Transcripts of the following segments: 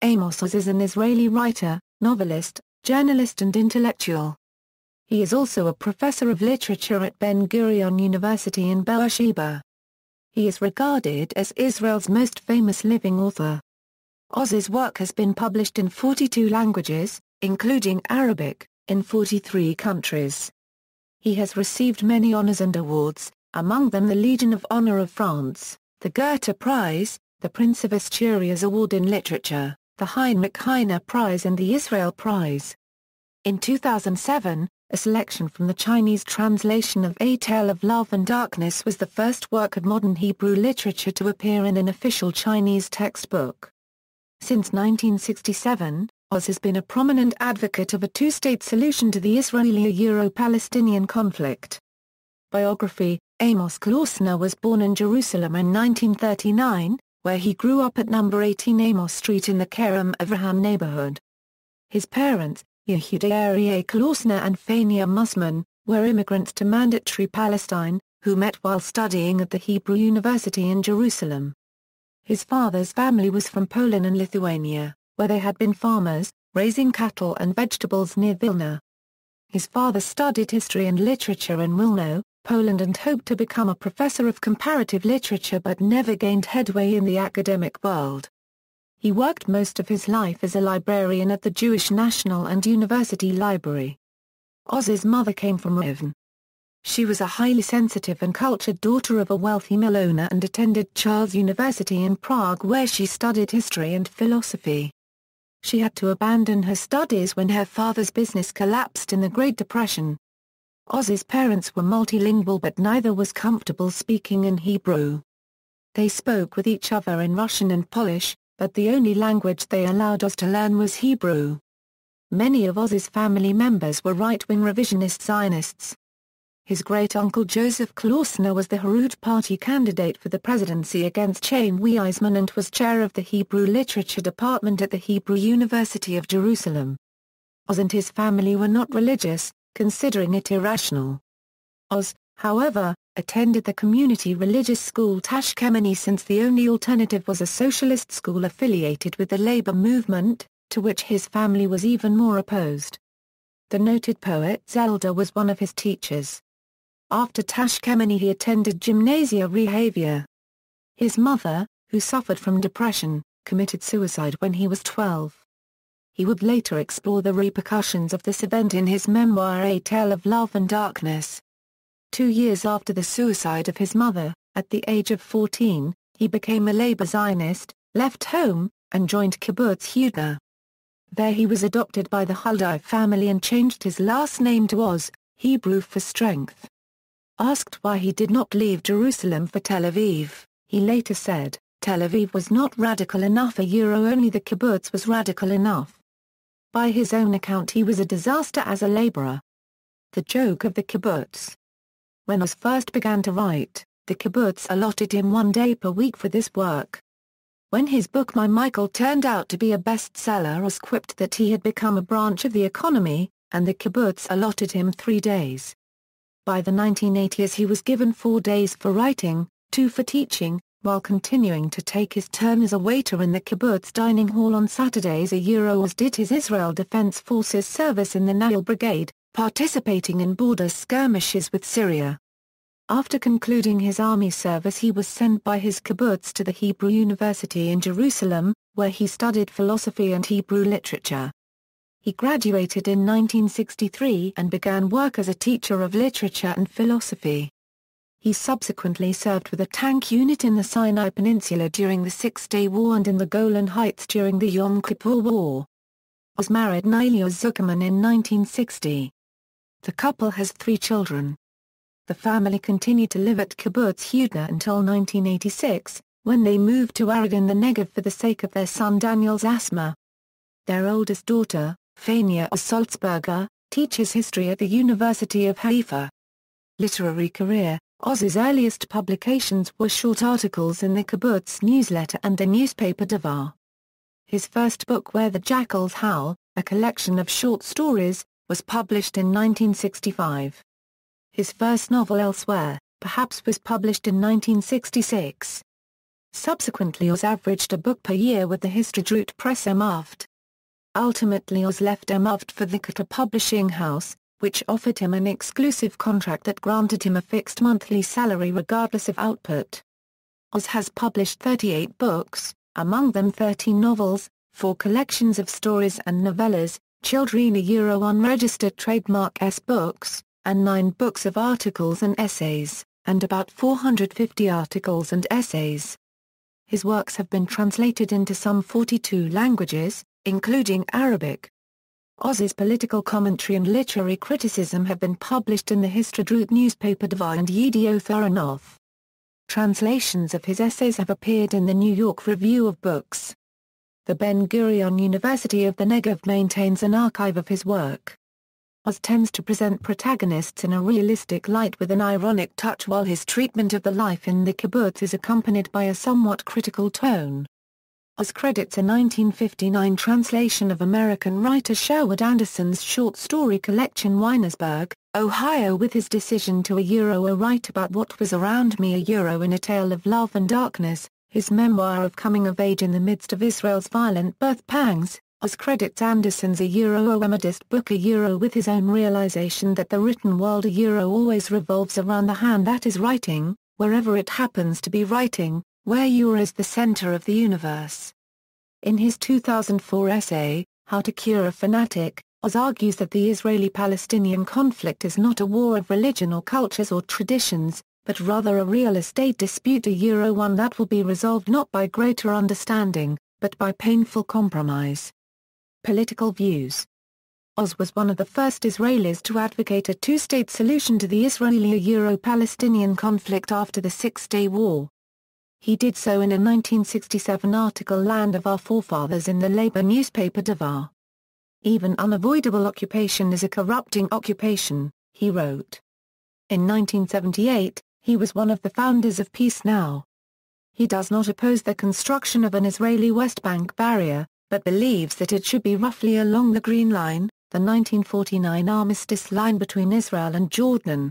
Amos Oz is an Israeli writer, novelist, journalist and intellectual. He is also a professor of literature at Ben-Gurion University in Beersheba. He is regarded as Israel's most famous living author. Oz's work has been published in 42 languages, including Arabic, in 43 countries. He has received many honors and awards, among them the Legion of Honor of France, the Goethe Prize, the Prince of Asturias Award in Literature, the Heinrich Heine Prize and the Israel Prize. In 2007, a selection from the Chinese translation of A Tale of Love and Darkness was the first work of modern Hebrew literature to appear in an official Chinese textbook. Since 1967, Oz has been a prominent advocate of a two-state solution to the Israeli-Euro-Palestinian conflict. Biography: Amos Klausner was born in Jerusalem in 1939, where he grew up at number 18 Amos Street in the Kerem Avraham neighborhood. His parents, Yehuda Aryeh Klausner and Fania Musman, were immigrants to Mandatory Palestine, who met while studying at the Hebrew University in Jerusalem. His father's family was from Poland and Lithuania, where they had been farmers, raising cattle and vegetables near Vilna. His father studied history and literature in Wilno, Poland and hoped to become a professor of comparative literature but never gained headway in the academic world. He worked most of his life as a librarian at the Jewish National and University Library. Oz's mother came from Rivne. She was a highly sensitive and cultured daughter of a wealthy mill owner and attended Charles University in Prague where she studied history and philosophy. She had to abandon her studies when her father's business collapsed in the Great Depression. Oz's parents were multilingual but neither was comfortable speaking in Hebrew. They spoke with each other in Russian and Polish, but the only language they allowed Oz to learn was Hebrew. Many of Oz's family members were right-wing revisionist Zionists. His great-uncle Joseph Klausner was the Herut Party candidate for the presidency against Chaim Weizmann and was chair of the Hebrew Literature Department at the Hebrew University of Jerusalem. Oz and his family were not religious, considering it irrational. Oz, however, attended the community religious school Tashkemeni since the only alternative was a socialist school affiliated with the labor movement, to which his family was even more opposed. The noted poet Zelda was one of his teachers. After Tashkemeni he attended Gymnasia Rehavia. His mother, who suffered from depression, committed suicide when he was 12. He would later explore the repercussions of this event in his memoir A Tale of Love and Darkness. 2 years after the suicide of his mother, at the age of 14, he became a labor Zionist, left home, and joined kibbutz Yehuda. There he was adopted by the Huldai family and changed his last name to Oz, Hebrew for strength. Asked why he did not leave Jerusalem for Tel Aviv, he later said, "Tel Aviv was not radical enough, only the kibbutz was radical enough." By his own account he was a disaster as a laborer. The joke of the kibbutz. When Oz first began to write, the kibbutz allotted him 1 day per week for this work. When his book My Michael turned out to be a bestseller, Oz quipped that he had become a branch of the economy, and the kibbutz allotted him 3 days. By the 1980s he was given 4 days for writing, 2 for teaching, while continuing to take his turn as a waiter in the kibbutz dining hall on Saturdays. Oz did his Israel Defense Forces service in the Nahal Brigade, participating in border skirmishes with Syria. After concluding his army service he was sent by his kibbutz to the Hebrew University in Jerusalem, where he studied philosophy and Hebrew literature. He graduated in 1963 and began work as a teacher of literature and philosophy. He subsequently served with a tank unit in the Sinai Peninsula during the Six-Day War and in the Golan Heights during the Yom Kippur War. Oz married Naila Zuckerman in 1960. The couple has 3 children. The family continued to live at kibbutz Yehuda until 1986, when they moved to Arad in the Negev for the sake of their son Daniel's asthma. Their oldest daughter, Fania Salzberger, teaches history at the University of Haifa. Literary career: Oz's earliest publications were short articles in the kibbutz newsletter and the newspaper Davar. His first book Where the Jackals Howl, a collection of short stories, was published in 1965. His first novel Elsewhere, perhaps was published in 1966. Subsequently Oz averaged a book per year with the Histadrut Press Emavt. Ultimately Oz left Emavt for the Goethe publishing house, which offered him an exclusive contract that granted him a fixed monthly salary regardless of output. Oz has published 38 books, among them 13 novels, 4 collections of stories and novellas, children unregistered trademark S books, and 9 books of articles and essays, and about 450 articles and essays. His works have been translated into some 42 languages, including Arabic. Oz's political commentary and literary criticism have been published in the Histadrut newspaper Dvar and Yedioth Ahronoth. Translations of his essays have appeared in the New York Review of Books. The Ben-Gurion University of the Negev maintains an archive of his work. Oz tends to present protagonists in a realistic light with an ironic touch, while his treatment of the life in the kibbutz is accompanied by a somewhat critical tone. Oz credits a 1959 translation of American writer Sherwood Anderson's short story collection Weinersburg, Ohio with his decision to write about what was around me in a tale of love and darkness, his memoir of coming of age in the midst of Israel's violent birth pangs. Oz credits Anderson's Emodist book with his own realization that the written world always revolves around the hand that is writing, wherever it happens to be writing, where is the center of the universe. In his 2004 essay, How to Cure a Fanatic, Oz argues that the Israeli-Palestinian conflict is not a war of religion or cultures or traditions, but rather a real estate dispute one that will be resolved not by greater understanding, but by painful compromise. Political views. Oz was one of the first Israelis to advocate a two-state solution to the Israeli-Palestinian conflict after the Six-Day War. He did so in a 1967 article Land of Our Forefathers in the labor newspaper Dvar. Even unavoidable occupation is a corrupting occupation, he wrote. In 1978, he was one of the founders of Peace Now. He does not oppose the construction of an Israeli West Bank barrier, but believes that it should be roughly along the Green Line, the 1949 armistice line between Israel and Jordan.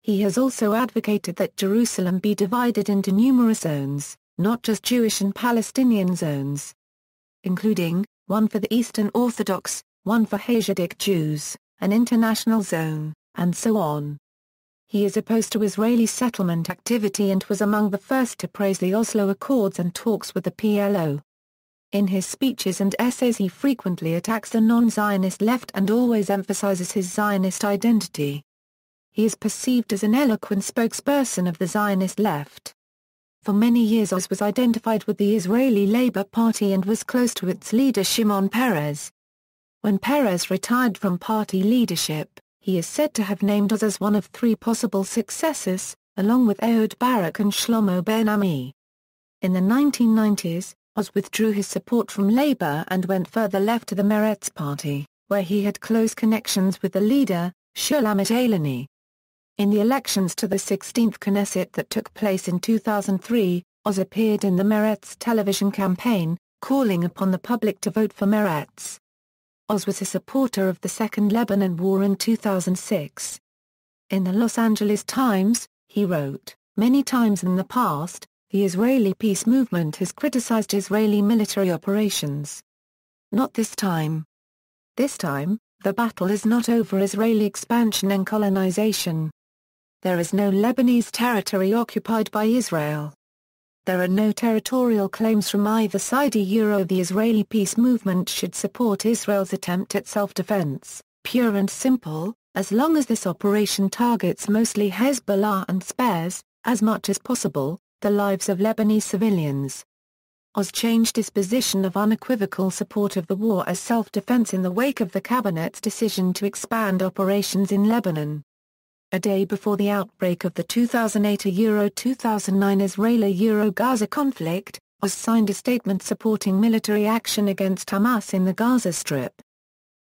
He has also advocated that Jerusalem be divided into numerous zones, not just Jewish and Palestinian zones, including, one for the Eastern Orthodox, one for Hasidic Jews, an international zone, and so on. He is opposed to Israeli settlement activity and was among the first to praise the Oslo Accords and talks with the PLO. In his speeches and essays he frequently attacks the non-Zionist left and always emphasizes his Zionist identity. He is perceived as an eloquent spokesperson of the Zionist left. For many years Oz was identified with the Israeli Labour Party and was close to its leader Shimon Peres. When Peres retired from party leadership, he is said to have named Oz as one of 3 possible successors, along with Ehud Barak and Shlomo Ben-Ami. In the 1990s, Oz withdrew his support from Labour and went further left to the Meretz party, where he had close connections with the leader, Shulamit Eilani. In the elections to the 16th Knesset that took place in 2003, Oz appeared in the Meretz television campaign, calling upon the public to vote for Meretz. Oz was a supporter of the Second Lebanon War in 2006. In the Los Angeles Times, he wrote, "Many times in the past, the Israeli peace movement has criticized Israeli military operations. Not this time. This time, the battle is not over Israeli expansion and colonization. There is no Lebanese territory occupied by Israel. There are no territorial claims from either side. The Israeli peace movement should support Israel's attempt at self-defense, pure and simple, as long as this operation targets mostly Hezbollah and spares, as much as possible, the lives of Lebanese civilians." Oz changed his position of unequivocal support of the war as self-defense in the wake of the cabinet's decision to expand operations in Lebanon. A day before the outbreak of the 2008-2009 Israeli-Gaza conflict, Oz signed a statement supporting military action against Hamas in the Gaza Strip.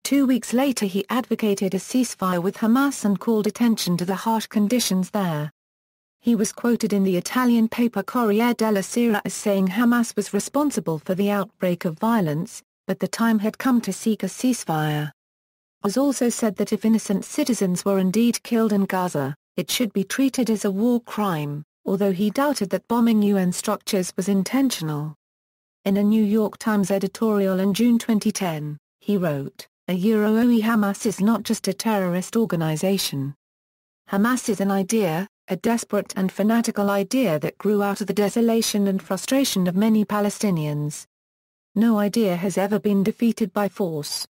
2 weeks later he advocated a ceasefire with Hamas and called attention to the harsh conditions there. He was quoted in the Italian paper Corriere della Sera as saying Hamas was responsible for the outbreak of violence, but the time had come to seek a ceasefire. Oz also said that if innocent citizens were indeed killed in Gaza, it should be treated as a war crime, although he doubted that bombing UN structures was intentional. In a New York Times editorial in June 2010, he wrote, Hamas is not just a terrorist organization. Hamas is an idea, a desperate and fanatical idea that grew out of the desolation and frustration of many Palestinians. No idea has ever been defeated by force.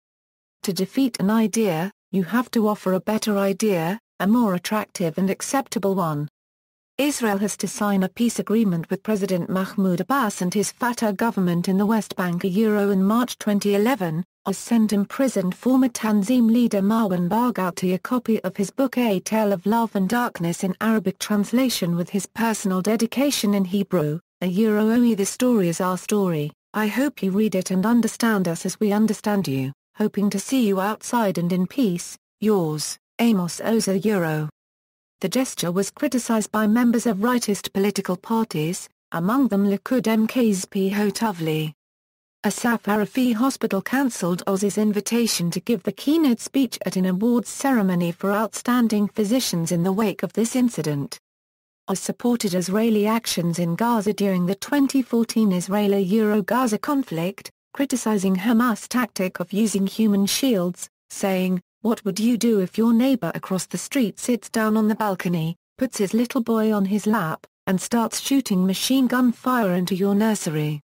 To defeat an idea, you have to offer a better idea, a more attractive and acceptable one. Israel has to sign a peace agreement with President Mahmoud Abbas and his Fatah government in the West Bank. In March 2011, Oz sent imprisoned former Tanzim leader Marwan Barghouti a copy of his book A Tale of Love and Darkness in Arabic translation with his personal dedication in Hebrew, The story is our story. I hope you read it and understand us as we understand you, hoping to see you outside and in peace, yours, Amos Oz. The gesture was criticized by members of rightist political parties, among them Likud MK's P.H. Tuvli. Asaf Arafi Hospital cancelled Oz's invitation to give the keynote speech at an awards ceremony for outstanding physicians in the wake of this incident. Oz supported Israeli actions in Gaza during the 2014 Israeli-Gaza conflict, criticizing Hamas' tactic of using human shields, saying, "What would you do if your neighbor across the street sits down on the balcony, puts his little boy on his lap, and starts shooting machine gun fire into your nursery?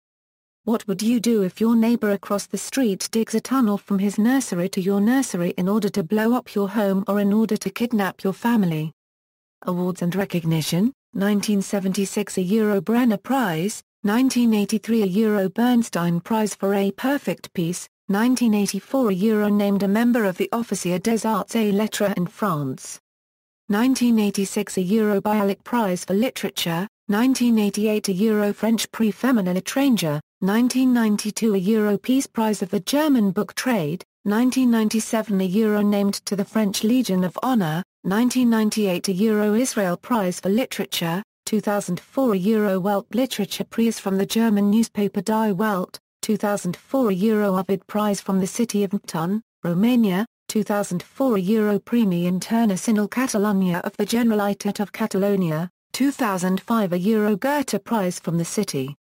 What would you do if your neighbor across the street digs a tunnel from his nursery to your nursery in order to blow up your home or in order to kidnap your family?" Awards and recognition: 1976 Brenner Prize, 1983 Bernstein Prize for A Perfect Peace, 1984 named a member of the Officier des Arts et Lettres in France. 1986 Bialik Prize for Literature, 1988 French Prix Féminin Étranger, 1992 Peace Prize of the German Book Trade, 1997 named to the French Legion of Honor, 1998 Israel Prize for Literature, 2004 Welt Literature Prize from the German newspaper Die Welt, 2004 Ovid Prize from the city of Mtun, Romania, 2004 Premi Internacional Catalunya of the Generalitat of Catalonia, 2005 Goethe Prize from the city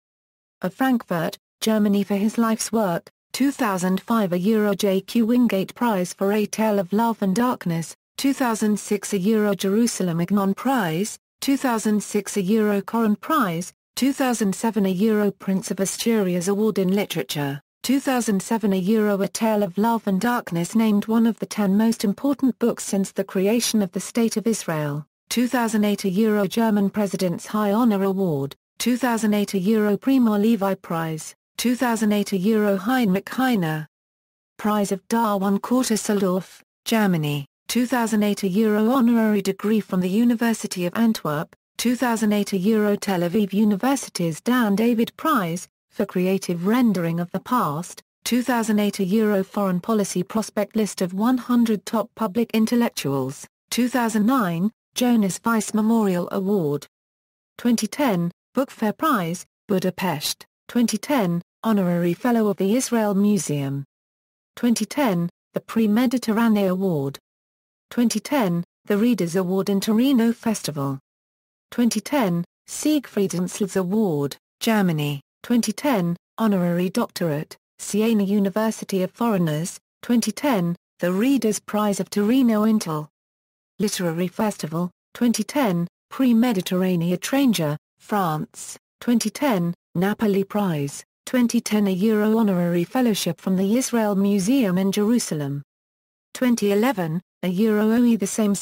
of Frankfurt, Germany for his life's work, 2005 J.Q. Wingate Prize for A Tale of Love and Darkness, 2006 Jerusalem Ignon Prize, 2006 Coran Prize, 2007 Prince of Asturias Award in Literature, 2007 A Tale of Love and Darkness named one of the 10 most important books since the creation of the State of Israel, 2008 German President's High Honor Award, 2008 Primo Levi Prize, 2008 Heinrich Heine Prize of Darwin Düsseldorf, Germany, 2008 Honorary Degree from the University of Antwerp, 2008 Tel Aviv University's Dan David Prize, for Creative Rendering of the Past, 2008 Foreign Policy Prospect List of 100 Top Public Intellectuals, 2009, Jonas Weiss Memorial Award. 2010, Book Fair Prize, Budapest, 2010, Honorary Fellow of the Israel Museum. 2010, the Prix Méditerranée Award. 2010, the Readers Award in Torino Festival. 2010, Siegfried Ensels Award, Germany. 2010, Honorary Doctorate, Siena University of Foreigners. 2010, the Readers' Prize of Torino Intel Literary Festival. 2010, Prix Méditerranée Étranger, France. 2010, Napoli Prize. 2010 Honorary Fellowship from the Israel Museum in Jerusalem. 2011, OE the same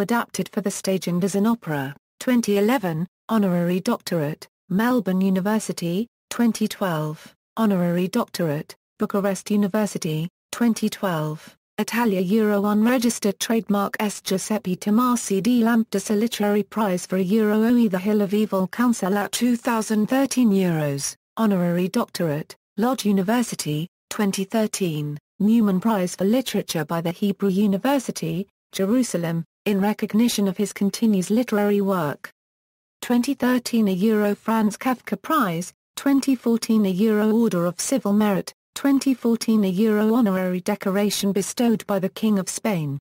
adapted for the stage and as an opera. 2011, Honorary Doctorate, Melbourne University. 2012, Honorary Doctorate, Bucharest University. 2012, Italia Unregistered Trademark S. Giuseppe Tomasi di Lampedusa Literary Prize for OE the Hill of Evil Council at 2013 Honorary Doctorate, Lodge University. 2013, Newman Prize for Literature by the Hebrew University, Jerusalem, in recognition of his continuous literary work. 2013 Franz Kafka Prize, 2014 Order of Civil Merit, 2014 Honorary Decoration bestowed by the King of Spain.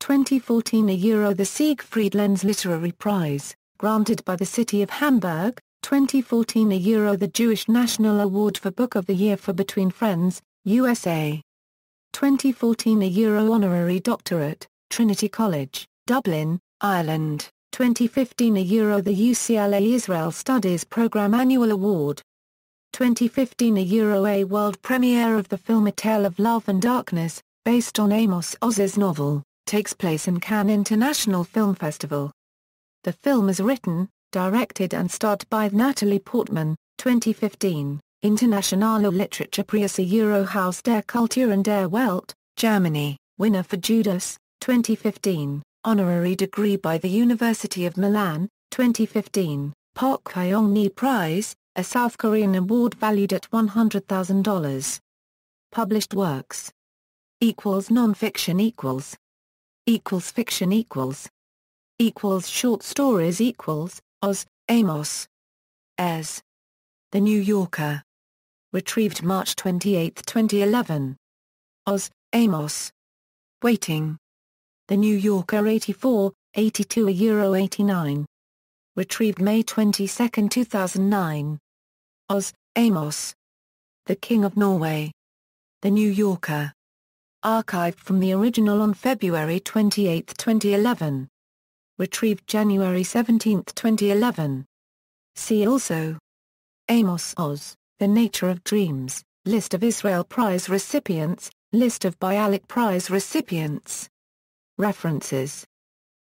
2014 the Siegfried Lenz Literary Prize, granted by the City of Hamburg. 2014 €, the Jewish National Award for Book of the Year for Between Friends, USA. 2014 €, honorary doctorate, Trinity College, Dublin, Ireland. 2015 €, the UCLA Israel Studies Program Annual Award. 2015 €, a world premiere of the film A Tale of Love and Darkness, based on Amos Oz's novel, takes place in Cannes International Film Festival. The film is written, directed and starred by Natalie Portman. 2015, Internationale Literaturpreise Haus der Kultur und der Welt, Germany, winner for Judas. 2015, honorary degree by the University of Milan. 2015, Park Hyung-hee Prize, a South Korean award valued at $100,000. Published works. Non-fiction fiction short stories Oz, Amos. As. The New Yorker. Retrieved March 28, 2011. Oz, Amos. Waiting. The New Yorker 84, 82 €89. Retrieved May 22, 2009. Oz, Amos. The King of Norway. The New Yorker. Archived from the original on February 28, 2011. Retrieved January 17, 2011. See also: Amos Oz, The Nature of Dreams, List of Israel Prize recipients, List of Bialik Prize recipients. References.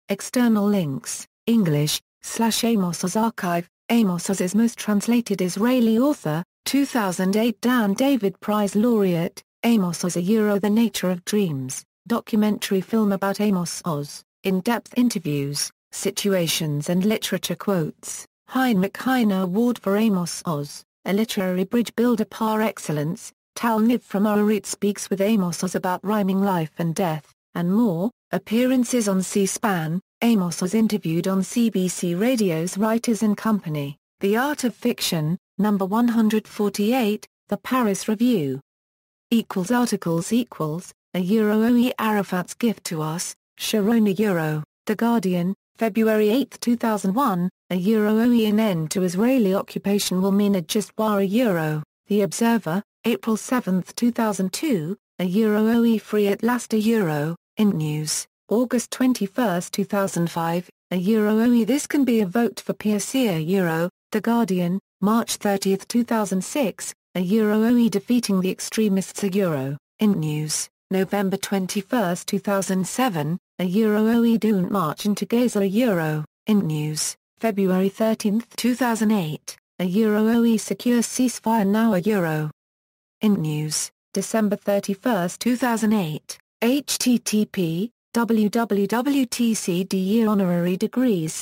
External links, English, /Amos Oz Archive, Amos Oz is most translated Israeli author, 2008 Dan David Prize laureate, Amos Oz The Nature of Dreams, documentary film about Amos Oz, in-depth interviews, situations and literature quotes, Heinrich Heine Award for Amos Oz, a literary bridge builder par excellence, Tal Niv from Arit speaks with Amos Oz about rhyming life and death, and more. Appearances on C-SPAN, Amos Oz interviewed on CBC Radio's Writers and Company, The Art of Fiction, No. 148, The Paris Review. Articles OE Arafat's Gift to Us, Sharon The Guardian, February 8, 2001, OE An End to Israeli Occupation Will Mean a Just War The Observer, April 7, 2002, OE Free at Last Int News, August 21, 2005, OE This Can Be a Vote for PSC The Guardian, March 30, 2006, OE Defeating the Extremists Int News, November 21, 2007, OE Don't March into Gaza Int News, February 13, 2008, OE Secure Ceasefire Now Int News, December 31, 2008, http://www.tcde honorary degrees/